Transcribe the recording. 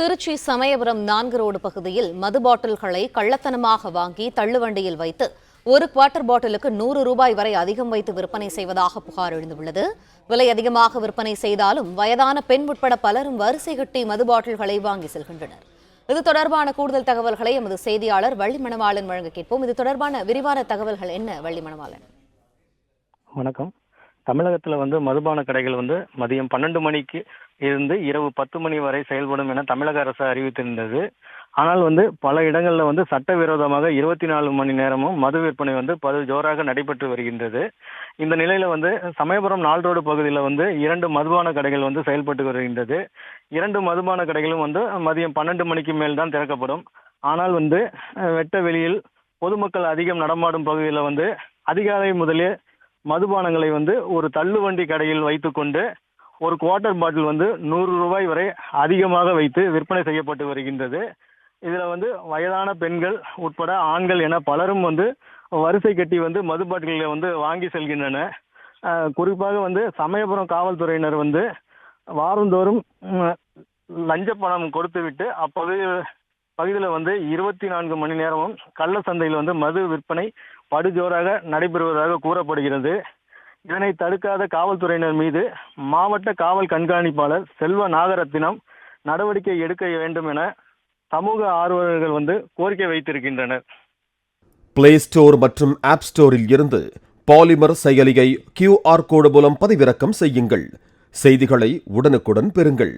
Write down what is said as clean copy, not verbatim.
Trichy Samayapuram 4 road பகுதியில் மது பாட்டில்களை கள்ளத்தனமாக வாங்கி தள்ளுவண்டியில் வைத்து ஒரு குவார்ட்டர் பாட்டிலுக்கு 100 ரூபாய் வரை அதிகம் வைத்து விற்பனை செய்வதாக புகார் எழுந்துள்ளது. விலை அதிகமாக விற்பனை செய்தாலும் வயதான பெண் உட்பட பலரும் வரிசை கட்டி மது பாட்டில்களை வாங்கி செல்கின்றனர். இது தொடர்பான கூடுதல் தகவல்களை எமது செய்தியாளர் வள்ளி மணவாளன் வழங்க கேட்போம். இது தொடர்பான விரிவான தகவல்கள் என்ன வள்ளி மணவாளன்? வணக்கம். தமிழகத்தில் மதுபான கடைகள் மதியம் 12 மணிக்கு இருந்து இரவு 10 மணி வரை செயல்படும் என தமிழக அரசு அறிவித்திருந்தது. ஆனால் பல இடங்களில் சட்டவிரோதமாக 24 மணி நேரமும் மது விற்பனை படு ஜோராக நடைபெற்று வருகின்றது. இந்த நிலையில் சமயபுரம் 4 ரோடு பகுதியில் 2 மதுபான கடைகள் செயல்பட்டு வருகின்றது. 2 மதுபான கடைகளும் மதியம் 12 மணிக்கு மேல் தான் திறக்கப்படும். ஆனால் வெட்ட வெளியில் பொதுமக்கள் அதிகம் நடமாடும் பகுதியில் அதிகாலை முதலே மதுபானங்களை ஒரு தள்ளுவண்டி கடையில் வைத்துக்கொண்டு ஒரு குவார்ட்டர் பாட்டில் 100 ரூபாய் வரை அதிகமாக வைத்து விற்பனை செய்யப்பட்டு வருகின்றது. இதில் வயதான பெண்கள் உட்பட ஆண்கள் என பலரும் வரிசை கட்டி மது பாட்டில்களை வாங்கி செல்கின்றன. குறிப்பாக சமயபுரம் காவல்துறையினர் வாரந்தோறும் லஞ்ச பணம் கொடுத்துவிட்டு பகுதியில் 24 மணி நேரமும் கள்ள சந்தையில் மது விற்பனை படுஜோராக நடைபெறுவதாக கூறப்படுகிறது. இதனை தடுக்காத காவல்துறையினர் மீது மாவட்ட காவல் கண்காணிப்பாளர் செல்வ நாகரத்தினம் நடவடிக்கை எடுக்க வேண்டும் என சமூக ஆர்வலர்கள் கோரிக்கை வைத்திருக்கின்றனர். பிளே ஸ்டோர் மற்றும் ஆப் ஸ்டோரில் இருந்து பாலிமர் செயலியை QR கோடு மூலம் பதிவிறக்கம் செய்யுங்கள். செய்திகளை உடனுக்குடன் பெறுங்கள்.